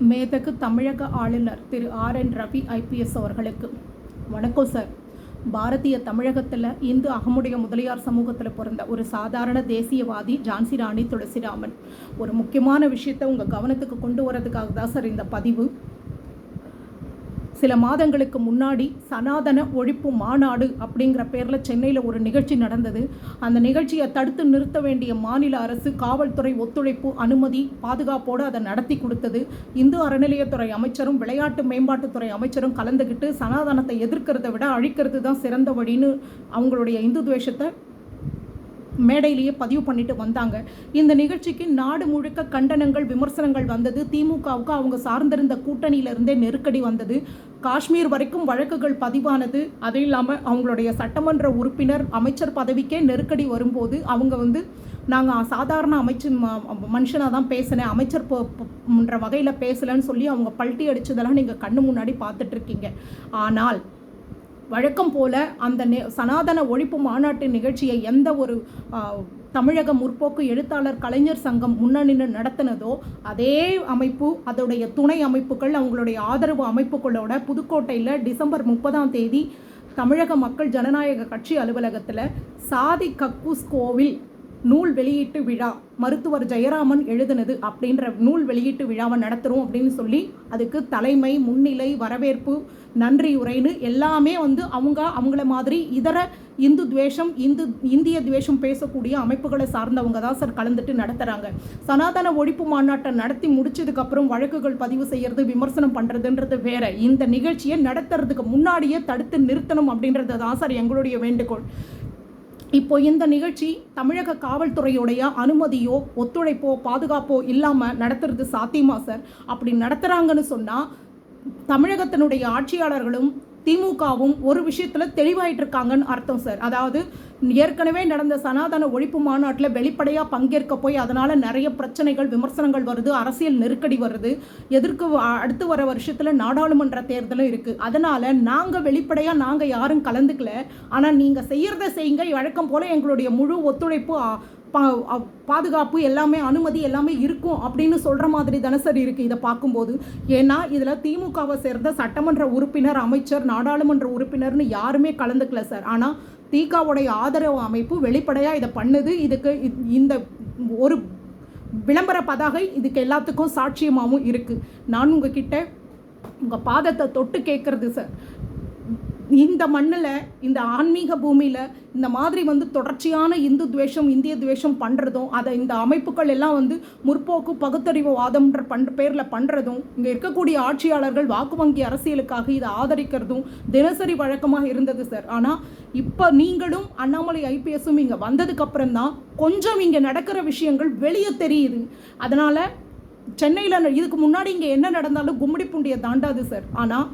மேதகு தமிழக ஆளுநர் திரு ஆர்.என். ரவி ஐபிஎஸ் அவர்களுக்கு வணக்கம் சார். பாரதிய தமிழகத்தில் இந்து அகமுடைய முதலியார் சமூகத்தில் பிறந்த ஒரு சாதாரண தேசியவாதி ஜான்சி ராணி துளசிராமன். ஒரு முக்கியமான விஷயத்தை உங்கள் கவனத்துக்கு கொண்டு வரதுக்காக தான் சார் இந்த பதிவு. சில மாதங்களுக்கு முன்னாடி சனாதன ஒழிப்பு மாநாடு அப்படிங்கிற பேரில் சென்னையில் ஒரு நிகழ்ச்சி நடந்தது. அந்த நிகழ்ச்சியை தடுத்து நிறுத்த வேண்டிய மாநில அரசு காவல்துறை ஒத்துழைப்பு அனுமதி பாதுகாப்போடு அதை நடத்தி கொடுத்தது. இந்து அறநிலையத்துறை அமைச்சரும் விளையாட்டு மேம்பாட்டுத்துறை அமைச்சரும் கலந்துக்கிட்டு சனாதனத்தை எதிர்க்கிறத விட அழிக்கிறது தான் சிறந்த வழின்னு அவங்களுடைய இந்து துவேஷத்தை மேடையிலேயே பதிவு பண்ணிட்டு வந்தாங்க. இந்த நிகழ்ச்சிக்கு நாடு முழுக்க கண்டனங்கள் விமர்சனங்கள் வந்தது. திமுகவுக்கு அவங்க சார்ந்திருந்த கூட்டணியிலிருந்தே நெருக்கடி வந்தது. காஷ்மீர் வரைக்கும் வழக்குகள் பதிவானது. அது இல்லாமல் அவங்களுடைய சட்டமன்ற உறுப்பினர் அமைச்சர் பதவிக்கே நெருக்கடி வரும்போது அவங்க நாங்கள் சாதாரண மனுஷனாக தான் பேசினேன், அமைச்சர் என்ற வகையில் பேசலைன்னு சொல்லி அவங்க பல்ட்டி அடித்ததெல்லாம் நீங்கள் கண்ணு முன்னாடி பார்த்துட்ருக்கீங்க. ஆனால் வழக்கம் போல அந்த சனாதன ஒழிப்பு மாநாட்டு நிகழ்ச்சியை எந்த ஒரு தமிழக முற்போக்கு எழுத்தாளர் கலைஞர் சங்கம் முன்னணின்னு நடத்தினதோ அதே அமைப்பு அதோடைய துணை அமைப்புகள் அவங்களுடைய ஆதரவு அமைப்புகளோட புதுக்கோட்டையில் டிசம்பர் 30 தமிழக மக்கள் ஜனநாயக கட்சி அலுவலகத்தில் சாதி கக்கூஸ் கோவில் நூல் வெளியீட்டு விழா மருத்துவர் ஜெயராமன் எழுதினது அப்படின்ற நூல் வெளியீட்டு விழாவை நடத்துகிறோம் அப்படின்னு சொல்லி அதுக்கு தலைமை முன்னிலை வரவேற்பு நன்றியுரைன்னு எல்லாமே அவங்கள மாதிரி இதர இந்து துவேஷம் இந்திய துவேஷம் பேசக்கூடிய அமைப்புகளை சார்ந்தவங்க தான் சார் கலந்துட்டு நடத்துகிறாங்க. சனாதன ஒழிப்பு மாநாட்டை நடத்தி முடிச்சதுக்கப்புறம் வழக்குகள் பதிவு செய்கிறது விமர்சனம் பண்ணுறதுன்றது வேற. இந்த நிகழ்ச்சியை நடத்துறதுக்கு முன்னாடியே தடுத்து நிறுத்தணும் அப்படின்றது தான் சார் எங்களுடைய வேண்டுகோள். இப்போ இந்த நிகழ்ச்சி தமிழக காவல்துறையுடைய அனுமதியோ ஒத்துழைப்போ பாதுகாப்போ இல்லாமல் நடத்துறது சாத்தியமா சார்? அப்படி நடத்துகிறாங்கன்னு சொன்னால் தமிழகத்தினுடைய ஆட்சியாளர்களும் திமுகவும் ஒரு விஷயத்தில் தெளிவாயிட்டு இருக்காங்கன்னு அர்த்தம் சார். அதாவது ஏற்கனவே நடந்த சனாதன ஒழிப்பு மாநாட்டில் வெளிப்படையாக பங்கேற்க போய் அதனால் நிறைய பிரச்சனைகள் விமர்சனங்கள் வருது, அரசியல் நெருக்கடி வருது. அடுத்து வர வருஷத்தில் நாடாளுமன்ற தேர்தலும் இருக்குது. அதனால் நாங்கள் வெளிப்படையாக நாங்கள் யாரும் கலந்துக்கல, ஆனால் நீங்கள் செய்கிறத செய்யுங்க, வழக்கம் போல் எங்களுடைய முழு ஒத்துழைப்பு பாதுகாப்பு எல்லாமே அனுமதி எல்லாமே இருக்கும் அப்படின்னு சொல்கிற மாதிரி தானே சார் இருக்குது இதை பார்க்கும்போது. ஏன்னா இதில் திமுகவை சேர்ந்த சட்டமன்ற உறுப்பினர் அமைச்சர் நாடாளுமன்ற உறுப்பினர்னு யாருமே கலந்துக்கல சார். ஆனால் திகாவுடைய ஆதரவு அமைப்பு வெளிப்படையாக இதை பண்ணுது. இதுக்கு இந்த ஒரு விளம்பர பதாகை இதுக்கு எல்லாத்துக்கும் சாட்சியமாகவும் இருக்குது. நான் உங்ககிட்ட உங்கள் பாதத்தை தொட்டு கேட்குறது சார், இந்த மண்ணில் இந்த ஆன்மீக பூமியில் இந்த மாதிரி தொடர்ச்சியான இந்து துவேஷம் இந்திய துவேஷம் பண்ணுறதும் அதை இந்த அமைப்புகள் எல்லாம் முற்போக்கு பகுத்தறிவு வாதம்ன்ற பேரில் பண்ணுறதும் இங்கே இருக்கக்கூடிய ஆட்சியாளர்கள் வாக்கு வங்கி அரசியலுக்காக இதை ஆதரிக்கிறதும் தினசரி வழக்கமாக இருந்தது சார். ஆனால் இப்போ நீங்களும் அண்ணாமலை ஐபிஎஸும் இங்கே வந்ததுக்கப்புறம் தான் கொஞ்சம் இங்கே நடக்கிற விஷயங்கள் வெளியே தெரியுது. அதனால் சென்னையில் இதுக்கு முன்னாடி இங்கே என்ன நடந்தாலும் கும்மிடி பூண்டியை தாண்டாது சார். ஆனால்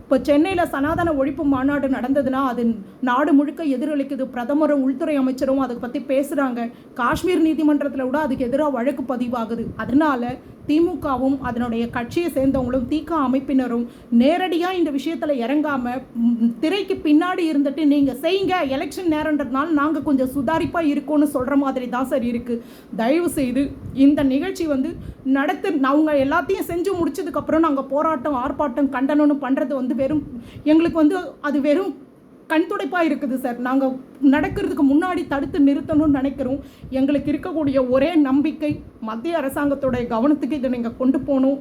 இப்போ சென்னையில் சனாதன ஒழிப்பு மாநாடு நடந்ததுன்னா அது நாடு முழுக்க எதிரொலிக்குது. பிரதமரும் உள்துறை அமைச்சரும் அதை பற்றி பேசுகிறாங்க. காஷ்மீர் நீதிமன்றத்தில் கூட அதுக்கு எதிராக வழக்கு பதிவாகுது. அதனால திமுகவும் அதனுடைய கட்சியை சேர்ந்தவங்களும் திக அமைப்பினரும் நேரடியாக இந்த விஷயத்தில் இறங்காமல் திரைக்கு பின்னாடி இருந்துட்டு நீங்கள் செய்யுங்க, எலெக்ஷன் நேரன்றதுனால நாங்கள் கொஞ்சம் சுதாரிப்பாக இருக்கோன்னு சொல்கிற மாதிரி தான் சார் இருக்குது. தயவு செய்து இந்த நிகழ்ச்சி அவங்க எல்லாத்தையும் செஞ்சு முடிச்சதுக்கப்புறம் நாங்கள் போராட்டம் ஆர்ப்பாட்டம் கண்டனம்னு பண்ணுறது வெறும் எங்களுக்கு அது வெறும் கண் துடைப்பாக இருக்குது சார். நாங்கள் நடக்கிறதுக்கு முன்னாடி தடுத்து நிறுத்தணும்னு நினைக்கிறோம். எங்களுக்கு இருக்கக்கூடிய ஒரே நம்பிக்கை மத்திய அரசாங்கத்தோடைய கவனத்துக்கு இதை நீங்கள் கொண்டு போகணும்.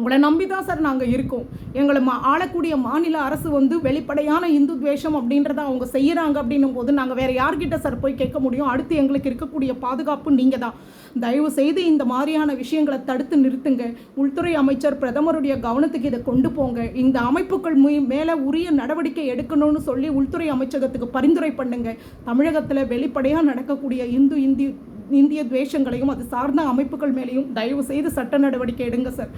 உங்களை நம்பி தான் சார் நாங்கள் இருக்கோம். எங்களை ஆளக்கூடிய மாநில அரசு வெளிப்படையான இந்து துவேஷம் அப்படின்றத அவங்க செய்கிறாங்க அப்படின்னும் போது நாங்கள் வேறு யார்கிட்ட சார் போய் கேட்க முடியும்? அடுத்து எங்களுக்கு இருக்கக்கூடிய பாதுகாப்பு நீங்கள் தான். தயவு செய்து இந்த மாதிரியான விஷயங்களை தடுத்து நிறுத்துங்க. உள்துறை அமைச்சர் பிரதமருடைய கவனத்துக்கு இதை கொண்டு போங்க. இந்த அமைப்புகள் மேலே உரிய நடவடிக்கை எடுக்கணும்னு சொல்லி உள்துறை அமைச்சகத்துக்கு பரிந்துரை பண்ணுங்க. தமிழகத்தில் வெளிப்படையாக நடக்கக்கூடிய இந்திய துவேஷங்களையும் அது சார்ந்த அமைப்புகள் மேலேயும் தயவு செய்து சட்ட நடவடிக்கை எடுங்க சார்.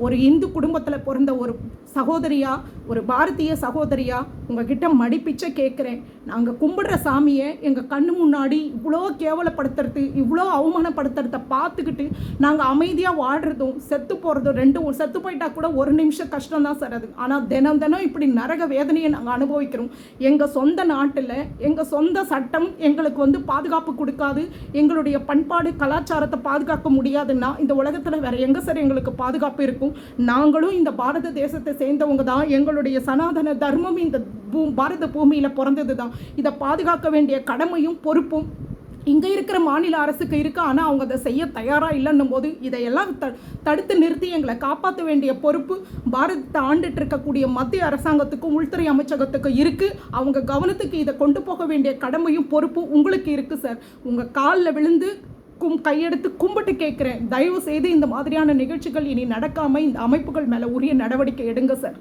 ஒரு இந்து குடும்பத்தில் பிறந்த ஒரு சகோதரியா, ஒரு பாரதிய சகோதரியா உங்ககிட்ட மடிப்பிச்சை கேட்குறேன். நாங்கள் கும்பிடுற சாமியை எங்கள் கண்ணு முன்னாடி இவ்வளோ கேவலப்படுத்துறது இவ்வளோ அவமானப்படுத்துறத பார்த்துக்கிட்டு நாங்கள் அமைதியாக வாழ்கிறதும் செத்து போகிறதும் செத்து போயிட்டா கூட ஒரு நிமிஷம் கஷ்டம்தான் சார் அது. ஆனால் தினம் இப்படி நரக வேதனையை நாங்கள் அனுபவிக்கிறோம். எங்கள் சொந்த நாட்டில் எங்கள் சொந்த சட்டம் எங்களுக்கு பாதுகாப்பு கொடுக்காது. எங்களுடைய பண்பாடு கலாச்சாரத்தை பாதுகாக்க முடியாதுன்னா இந்த உலகத்தில் வேற எங்கே சார் எங்களுக்கு பாதுகாப்பு இருக்கும்? நாங்களும் இந்த பாரத தேசத்தை சேர்ந்தவங்க தான். எங்களுடைய சனாதன தர்மம் இந்த பாரத பூமியில் பிறந்தது தான். இதை பாதுகாக்க வேண்டிய கடமையும் பொறுப்பும் இங்கே இருக்கிற மாநில அரசுக்கு இருக்குது. ஆனால் அவங்க அதை செய்ய தயாராக இல்லைன்னும் போது இதையெல்லாம் தடுத்து நிறுத்தி எங்களை காப்பாற்ற வேண்டிய பொறுப்பு பாரதத்தை ஆண்டுட்டு இருக்கக்கூடிய மத்திய அரசாங்கத்துக்கும் உள்துறை அமைச்சகத்துக்கும் இருக்குது. அவங்க கவனத்துக்கு இதை கொண்டு போக வேண்டிய கடமையும் பொறுப்பும் உங்களுக்கு இருக்குது சார். உங்கள் காலில் விழுந்து கையெடுத்து கும்பிட்டு கேட்குறேன், தயவு செய்து இந்த மாதிரியான நிகழ்ச்சிகள் இனி நடக்காமல் இந்த அமைப்புகள் மேலே உரிய நடவடிக்கை எடுங்க சார்.